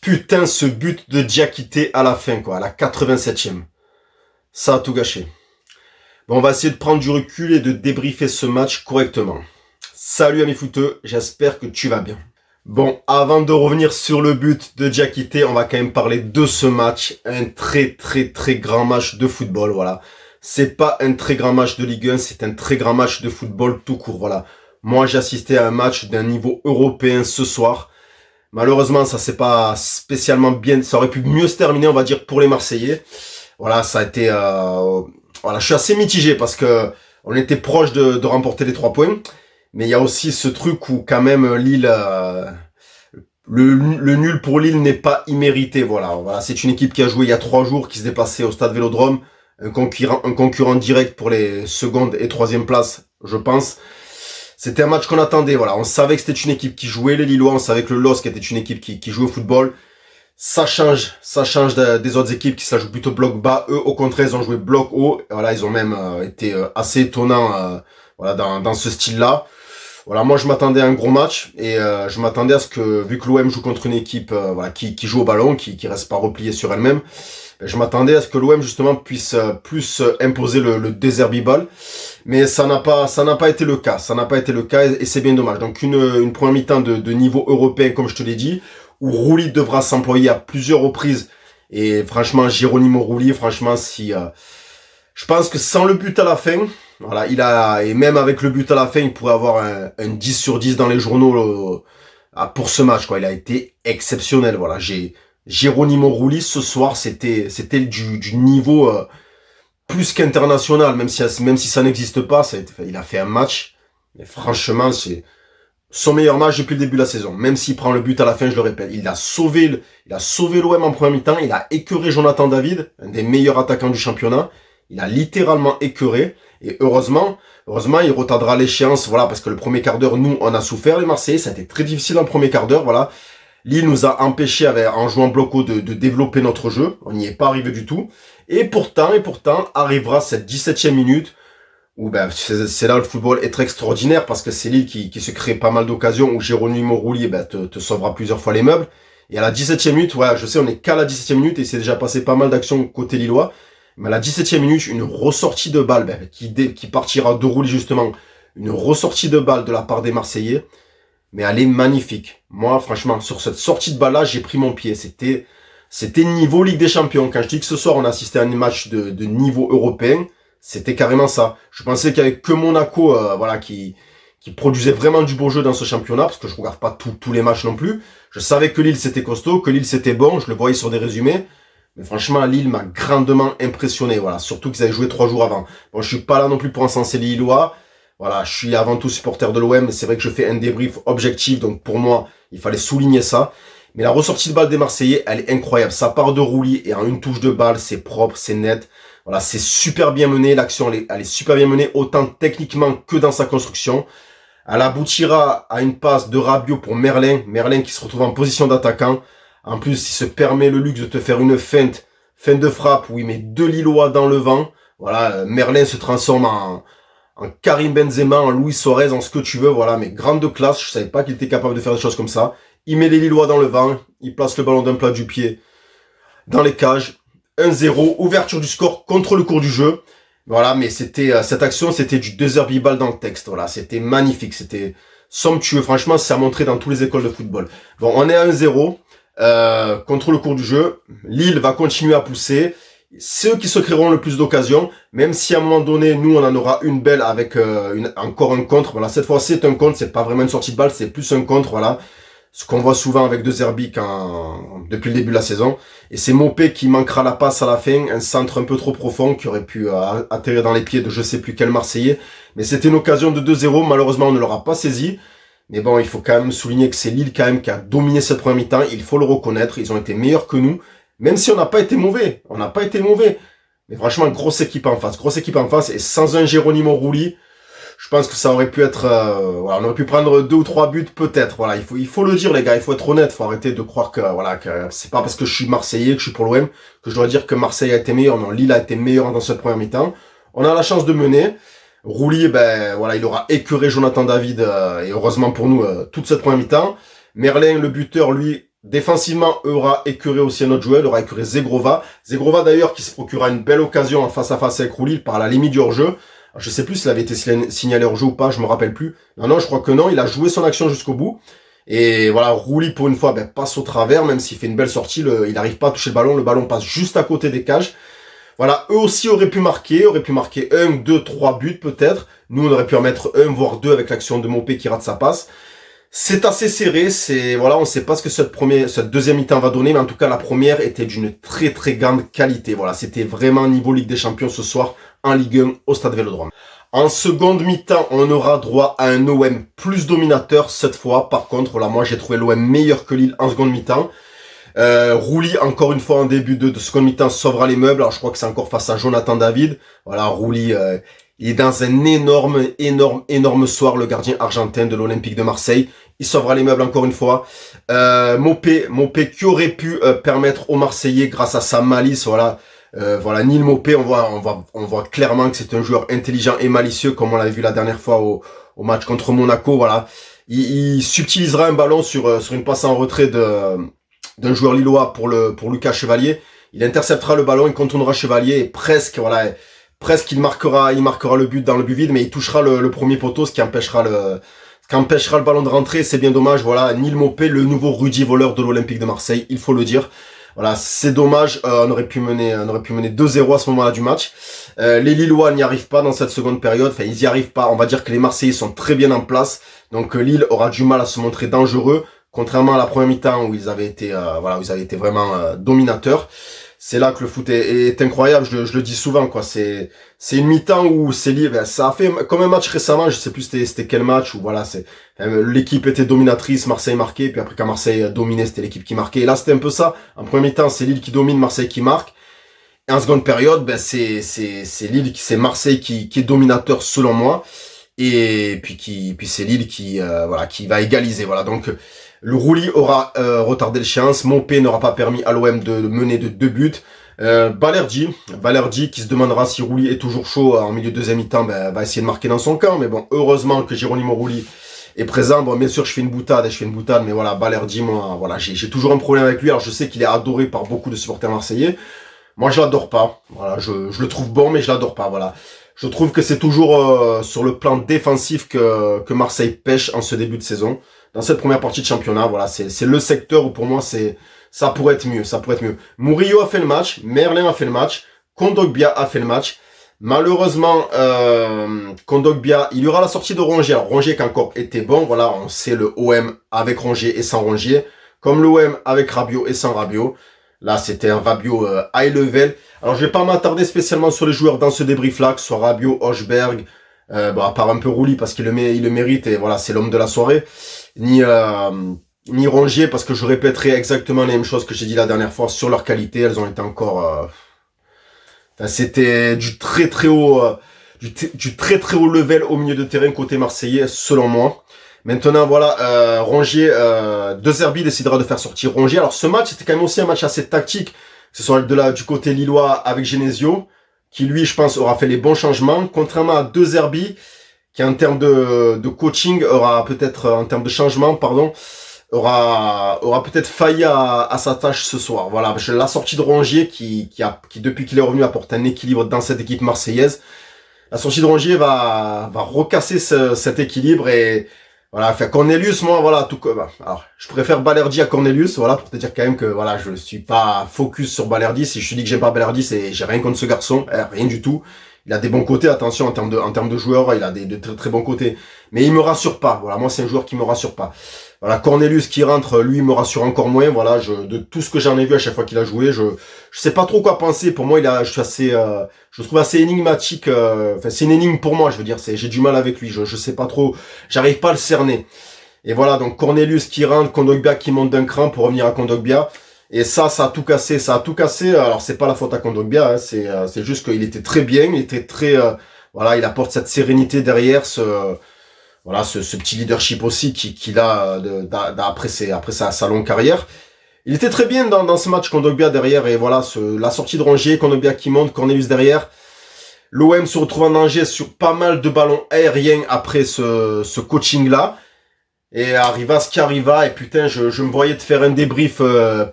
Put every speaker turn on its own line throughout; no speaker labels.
Putain, ce but de Diakité à la fin, quoi, à la 87e. Ça a tout gâché. Bon, on va essayer de prendre du recul et de débriefer ce match correctement. Salut amis footeux, j'espère que tu vas bien. Bon, avant de revenir sur le but de Diakité, on va quand même parler de ce match. Un très grand match de football, voilà. C'est pas un très grand match de Ligue 1, c'est un très grand match de football tout court, voilà. Moi, j'ai assisté à un match d'un niveau européen ce soir. Malheureusement, ça s'est pas spécialement bien, ça aurait pu mieux se terminer, on va dire, pour les Marseillais. Voilà, ça a été, voilà, je suis assez mitigé parce que on était proche de remporter les 3 points. Mais il y a aussi ce truc où quand même Lille, le nul pour Lille n'est pas immérité. Voilà, c'est une équipe qui a joué il y a 3 jours, qui se déplaçait au Stade Vélodrome, un concurrent direct pour les secondes et troisième places, je pense. C'était un match qu'on attendait. Voilà, on savait que c'était une équipe qui jouait les Lillois, on savait que le LOSC était une équipe qui jouait au football. Ça change des autres équipes qui se la jouent plutôt bloc bas. Eux, au contraire, ils ont joué bloc haut. Et voilà, ils ont même été assez étonnants, voilà, dans ce style-là. Voilà, moi je m'attendais à un gros match et je m'attendais à ce que, vu que l'OM joue contre une équipe voilà, qui joue au ballon, qui reste pas repliée sur elle-même, je m'attendais à ce que l'OM justement puisse plus imposer le désherbiball, mais ça n'a pas été le cas, et c'est bien dommage. Donc une première mi-temps de niveau européen comme je te l'ai dit, où Rouli devra s'employer à plusieurs reprises, et franchement Geronimo Rouli, franchement si je pense que sans le but à la fin, voilà, et même avec le but à la fin, il pourrait avoir un 10 sur 10 dans les journaux pour ce match, quoi. Il a été exceptionnel, voilà. Geronimo Rouli, ce soir, c'était du niveau plus qu'international, même si ça n'existe pas, il a fait un match, mais franchement, c'est son meilleur match depuis le début de la saison. Même s'il prend le but à la fin, je le répète, il a sauvé l'OM en première mi-temps, il a écœuré Jonathan David, un des meilleurs attaquants du championnat. Il a littéralement écœuré. Et heureusement, il retardera l'échéance, voilà, parce que le premier quart d'heure, nous, on a souffert, les Marseillais. Ça a été très difficile en premier quart d'heure, voilà. Lille nous a empêché, en jouant bloc haut, de développer notre jeu. On n'y est pas arrivé du tout. Et pourtant, arrivera cette 17e minute, où, c'est là où le football est très extraordinaire, parce que c'est Lille qui se crée pas mal d'occasions, où Geronimo Rouli, te sauvera plusieurs fois les meubles. Et à la 17e minute, ouais, je sais, on est qu'à la 17e minute, et c'est déjà passé pas mal d'actions côté lillois. Mais à la 17e minute, une ressortie de balle qui partira de Rouli justement. Une ressortie de balle de la part des Marseillais. Mais elle est magnifique. Moi, franchement, sur cette sortie de balle-là, j'ai pris mon pied. C'était niveau Ligue des Champions. Quand je dis que ce soir, on a assisté à un match de niveau européen, c'était carrément ça. Je pensais qu'il y avait que Monaco voilà, qui produisait vraiment du beau jeu dans ce championnat, parce que je regarde pas tous les matchs non plus. Je savais que Lille c'était costaud, que Lille c'était bon, je le voyais sur des résumés. Mais franchement, Lille m'a grandement impressionné, voilà. Surtout qu'ils avaient joué 3 jours avant. Bon, je suis pas là non plus pour encenser les Lillois. Voilà, je suis avant tout supporter de l'OM, mais c'est vrai que je fais un débrief objectif, donc pour moi, il fallait souligner ça. Mais la ressortie de balle des Marseillais, elle est incroyable. Ça part de Rouli et en une touche de balle, c'est propre, c'est net. Voilà, c'est super bien mené. L'action, elle est super bien menée, autant techniquement que dans sa construction. Elle aboutira à une passe de Rabiot pour Merlin. Merlin qui se retrouve en position d'attaquant. En plus, il se permet le luxe de te faire une feinte de frappe où il met 2 Lillois dans le vent. Voilà, Merlin se transforme en Karim Benzema, en Luis Suarez, en ce que tu veux. Voilà, mais grande classe. Je savais pas qu'il était capable de faire des choses comme ça. Il met les Lillois dans le vent. Il place le ballon d'un plat du pied dans les cages. 1-0, ouverture du score contre le cours du jeu. Voilà, mais cette action, c'était du désherbiball dans le texte. Voilà, c'était magnifique. C'était somptueux. Franchement, c'est à montrer dans toutes les écoles de football. Bon, on est à 1-0. Contre le cours du jeu, Lille va continuer à pousser. C'est eux qui se créeront le plus d'occasions, même si à un moment donné, nous, on en aura une belle avec encore un contre. Voilà, cette fois, c'est un contre, c'est pas vraiment une sortie de balle, c'est plus un contre, voilà. Ce qu'on voit souvent avec De Zerbi depuis le début de la saison. Et c'est Mopé qui manquera la passe à la fin, un centre un peu trop profond qui aurait pu atterrir dans les pieds de je sais plus quel Marseillais. Mais c'était une occasion de 2-0, malheureusement, on ne l'aura pas saisi. Mais bon, il faut quand même souligner que c'est Lille quand même qui a dominé cette première mi-temps. Il faut le reconnaître. Ils ont été meilleurs que nous. Même si on n'a pas été mauvais. Mais franchement, grosse équipe en face. Et sans un Geronimo Rouli, je pense que ça aurait pu être... voilà, on aurait pu prendre 2 ou 3 buts peut-être. Voilà, il faut le dire les gars. Il faut être honnête. Il faut arrêter de croire que c'est pas parce que je suis Marseillais, que je suis pour l'OM, que je dois dire que Marseille a été meilleur. Non, Lille a été meilleur dans cette première mi-temps. On a la chance de mener. Rouli, voilà, il aura écœuré Jonathan David, et heureusement pour nous, toute cette première mi-temps. Merlin, le buteur, lui, Défensivement, aura écœuré aussi un autre joueur, aura écœuré Zegrova. Zegrova d'ailleurs qui se procura une belle occasion en face à face avec Rouli par la limite du hors-jeu. Je sais plus s'il avait été signalé hors-jeu ou pas, je me rappelle plus. Non, je crois que non, il a joué son action jusqu'au bout. Et voilà, Rouli pour une fois passe au travers, même s'il fait une belle sortie, il n'arrive pas à toucher le ballon passe juste à côté des cages. Voilà, eux aussi auraient pu marquer 1, 2, 3 buts peut-être. Nous on aurait pu en mettre 1 voire 2 avec l'action de Mopé qui rate sa passe. C'est assez serré, voilà, on sait pas ce que cette deuxième mi-temps va donner, mais en tout cas la première était d'une très très grande qualité. Voilà, c'était vraiment niveau Ligue des Champions ce soir en Ligue 1 au Stade Vélodrome. En seconde mi-temps, on aura droit à un OM plus dominateur cette fois. Par contre, voilà, moi j'ai trouvé l'OM meilleur que Lille en seconde mi-temps. Rouli, encore une fois en début de seconde mi-temps, sauvera les meubles. Alors je crois que c'est encore face à Jonathan David. Voilà, Rouli, il est dans un énorme soir, le gardien argentin de l'Olympique de Marseille. Il sauvera les meubles encore une fois. Mopé qui aurait pu permettre aux Marseillais, grâce à sa malice, voilà, Neil Mopé, on voit clairement que c'est un joueur intelligent et malicieux, comme on l'avait vu la dernière fois au match contre Monaco. Voilà, il subtilisera un ballon sur une passe en retrait d'un joueur lillois pour Lucas Chevalier. Il interceptera le ballon, il contournera Chevalier et presque il marquera le but dans le but vide, mais il touchera le premier poteau, ce qui empêchera le ballon de rentrer. C'est bien dommage. Voilà, Neil Mopé, le nouveau Rudy voleur de l'Olympique de Marseille, il faut le dire. Voilà, c'est dommage, on aurait pu mener 2-0 à ce moment-là du match. Les Lillois n'y arrivent pas dans cette seconde période, enfin ils y arrivent pas. On va dire que les Marseillais sont très bien en place, donc Lille aura du mal à se montrer dangereux, contrairement à la première mi-temps où ils avaient été vraiment dominateurs. C'est là que le foot est incroyable, je le dis souvent, quoi. C'est une mi-temps où c'est libre. Ça a fait comme un match récemment, je sais plus c'était quel match, où voilà, l'équipe était dominatrice, Marseille marquait, puis après quand Marseille dominait, c'était l'équipe qui marquait. Et là, c'était un peu ça. En première mi-temps, c'est Lille qui domine, Marseille qui marque. Et en seconde période, c'est Marseille qui est dominateur selon moi. Et puis c'est Lille qui va égaliser. Voilà, donc le Rouli aura retardé l'échéance. Mopé n'aura pas permis à l'OM de mener de 2 buts. Balerdi qui se demandera si Rouli est toujours chaud en milieu de deuxième mi-temps, va essayer de marquer dans son camp. Mais bon, heureusement que Geronimo Rouli est présent. Bon, bien sûr, je fais une boutade, mais voilà, Balerdi, moi, voilà, j'ai toujours un problème avec lui. Alors, je sais qu'il est adoré par beaucoup de supporters marseillais. Moi, je l'adore pas. Voilà, je le trouve bon, mais je l'adore pas. Voilà. Je trouve que c'est toujours sur le plan défensif que Marseille pêche en ce début de saison. Dans cette première partie de championnat, voilà, c'est le secteur où pour moi ça pourrait être mieux. Murillo a fait le match, Merlin a fait le match, Kondogbia a fait le match. Malheureusement, Kondogbia, il y aura la sortie de Rongier. Alors Rongier qui encore était bon, voilà, on sait le OM avec Rongier et sans Rongier, comme l'OM avec Rabiot et sans Rabiot. Là, c'était un Rabiot high level. Alors, je vais pas m'attarder spécialement sur les joueurs dans ce débrief-là, que ce soit Rabiot, Hochberg, à part un peu Rouli parce qu'il le mérite et voilà, c'est l'homme de la soirée. Ni Rongier parce que je répéterai exactement les mêmes choses que j'ai dit la dernière fois sur leur qualité. Elles ont été encore... c'était du très très haut... du très très haut level au milieu de terrain côté marseillais, selon moi. Maintenant, voilà, Rongier, De Zerbi décidera de faire sortir Rongier. Alors, ce match, c'était quand même aussi un match assez tactique, que ce soit du côté lillois avec Genesio, qui lui, je pense, aura fait les bons changements, contrairement à De Zerbi, qui en termes de coaching aura peut-être, en termes de changement, pardon, aura peut-être failli à sa tâche ce soir. Voilà, la sortie de Rongier, qui depuis qu'il est revenu, apporte un équilibre dans cette équipe marseillaise. La sortie de Rongier va recasser cet équilibre et voilà, enfin Cornelius, moi, voilà, alors, je préfère Balerdi à Cornelius, voilà, pour te dire quand même que, voilà, je suis pas focus sur Balerdi. Si je te dis que j'aime pas Balerdi, j'ai rien contre ce garçon, rien du tout. Il a des bons côtés, attention, en termes de joueurs, il a de très, très bons côtés. Mais il me rassure pas, voilà, moi, c'est un joueur qui me rassure pas. Voilà, Cornelius qui rentre, lui, il me rassure encore moins, voilà, de tout ce que j'en ai vu à chaque fois qu'il a joué, je sais pas trop quoi penser. Pour moi, je le trouve assez énigmatique, enfin, c'est une énigme pour moi, je veux dire, j'ai du mal avec lui, je sais pas trop, j'arrive pas à le cerner. Et voilà, donc Cornelius qui rentre, Kondogbia qui monte d'un cran pour revenir à Kondogbia. Et ça a tout cassé, Alors, c'est pas la faute à Kondogbia, hein, c'est juste qu'il était très bien, il était très, voilà, il apporte cette sérénité derrière, ce petit leadership aussi qu'il a après sa longue carrière. Il était très bien dans ce match, Kondogbia derrière, et voilà, la sortie de Rongier, Kondogbia qui monte, Cornelius derrière. L'OM se retrouve en danger sur pas mal de ballons aériens après ce coaching-là. Et arriva ce qui arriva, et putain, je me voyais te faire un débrief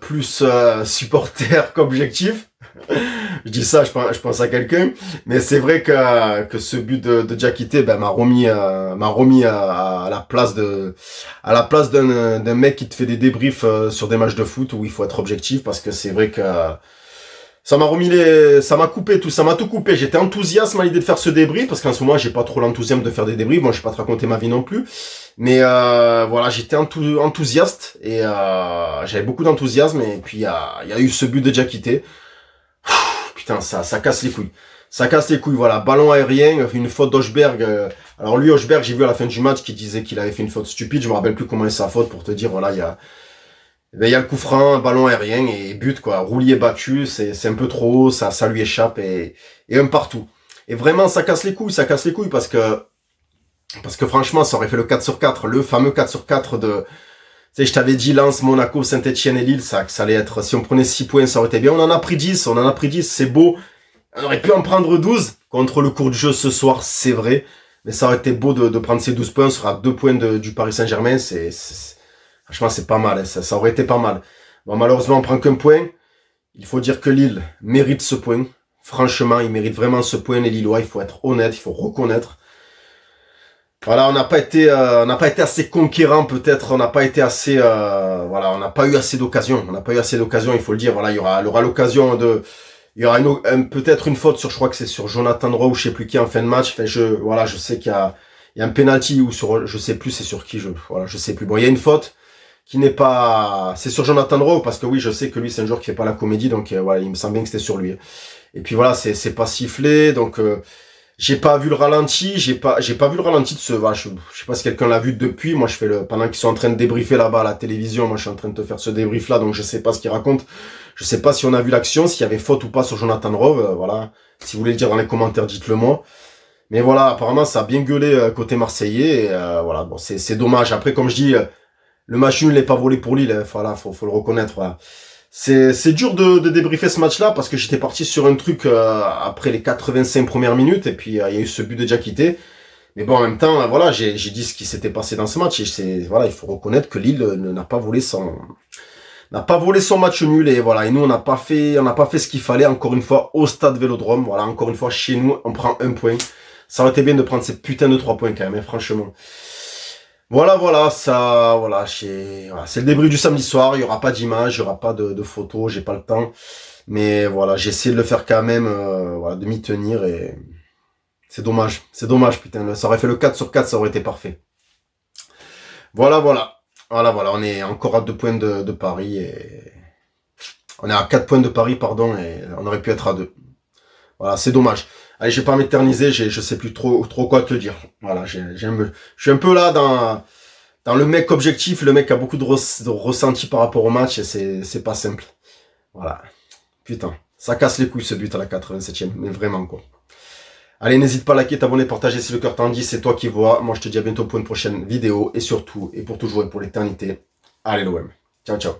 plus supporter qu'objectif. Je dis ça, je pense à quelqu'un, mais c'est vrai que ce but de Diakité, ben, m'a remis à la place d'un mec qui te fait des débriefs sur des matchs de foot où il faut être objectif, parce que c'est vrai que ça m'a coupé tout, ça m'a tout coupé. J'étais enthousiaste à l'idée de faire ce débrief, parce qu'en ce moment, j'ai pas trop l'enthousiasme de faire des débriefs. Moi, je vais pas te raconter ma vie non plus. Mais, voilà, j'étais enthousiaste, et, j'avais beaucoup d'enthousiasme, et puis, il y a eu ce but de Diakité. Putain, ça casse les couilles. Ça casse les couilles, voilà. Ballon aérien, une faute d'Hochberg. Alors lui, Hochberg, j'ai vu à la fin du match qu'il disait qu'il avait fait une faute stupide. Je me rappelle plus comment est sa faute pour te dire, voilà, il y a le coup franc, ballon aérien et but, quoi. Roulier battu, c'est un peu trop haut, ça lui échappe et un partout. Et vraiment, ça casse les couilles parce que franchement, ça aurait fait le 4 sur 4, le fameux 4 sur 4 de, tu sais, je t'avais dit Lens, Monaco, Saint-Etienne et Lille, ça allait être, si on prenait 6 points, ça aurait été bien. On en a pris 10, c'est beau. On aurait pu en prendre 12 contre le cours du jeu ce soir, c'est vrai. Mais ça aurait été beau de prendre ces 12 points, on sera à 2 points du Paris Saint-Germain, franchement, c'est pas mal, hein, ça aurait été pas mal. Bon, malheureusement, on prend qu'un point. Il faut dire que Lille mérite ce point. Franchement, il mérite vraiment ce point, les Lillois, il faut être honnête, il faut reconnaître. Voilà, on n'a pas été assez conquérant peut-être, on n'a pas été assez, voilà, on n'a pas eu assez d'occasions, il faut le dire. Voilà, il y aura l'occasion il y aura peut-être une faute sur, je crois que c'est sur Jonathan Rowe ou je sais plus qui en fin de match. Enfin, je sais qu'il y a un penalty ou sur, je sais plus c'est sur qui, je sais plus. Bon, il y a une faute qui n'est pas, c'est sur Jonathan Rowe parce que oui, je sais que lui c'est un joueur qui fait pas la comédie, donc voilà, il me semble bien que c'était sur lui. Et puis voilà, c'est pas sifflé, donc j'ai pas vu le ralenti, j'ai pas vu le ralenti de ce, voilà, je sais pas si quelqu'un l'a vu depuis. Moi, pendant qu'ils sont en train de débriefer là-bas à la télévision, moi je suis en train de te faire ce débrief là, donc je sais pas ce qu'il raconte. Je sais pas si on a vu l'action, s'il y avait faute ou pas sur Jonathan Rowe, voilà. Si vous voulez le dire dans les commentaires, dites-le moi. Mais voilà, apparemment ça a bien gueulé côté marseillais, et voilà, bon, c'est dommage. Après, comme je dis, le match nul n'est pas volé pour Lille, hein. Voilà, faut le reconnaître, voilà. C'est dur de débriefer ce match-là parce que j'étais parti sur un truc après les 85 premières minutes et puis il y a eu ce but de Diakité. Mais bon, en même temps, voilà, j'ai dit ce qui s'était passé dans ce match et voilà, il faut reconnaître que Lille n'a pas volé son match nul et voilà. Et nous, on n'a pas fait ce qu'il fallait encore une fois au stade Vélodrome. Voilà, encore une fois chez nous, on prend un point. Ça aurait été bien de prendre ces putains de 3 points quand même, hein, franchement. Voilà, c'est le débrief du samedi soir, il y aura pas d'image, il y aura pas de photos, j'ai pas le temps. Mais voilà, j'ai essayé de le faire quand même, voilà, de m'y tenir et c'est dommage, putain, ça aurait fait le 4 sur 4, ça aurait été parfait. Voilà, on est encore à 2 points de Paris et on est à 4 points de Paris, pardon, et on aurait pu être à 2. Voilà, c'est dommage. Allez, je vais pas m'éterniser, je sais plus trop quoi te dire. Voilà, je suis un peu là dans le mec objectif, le mec qui a beaucoup de ressenti par rapport au match, et c'est pas simple. Voilà. Putain, ça casse les couilles ce but à la 87e, mais vraiment quoi. Allez, n'hésite pas à liker, t'abonner, partager si le cœur t'en dit, c'est toi qui vois. Moi, je te dis à bientôt pour une prochaine vidéo, et surtout, et pour toujours et pour l'éternité, allez l'OM. Ciao, ciao.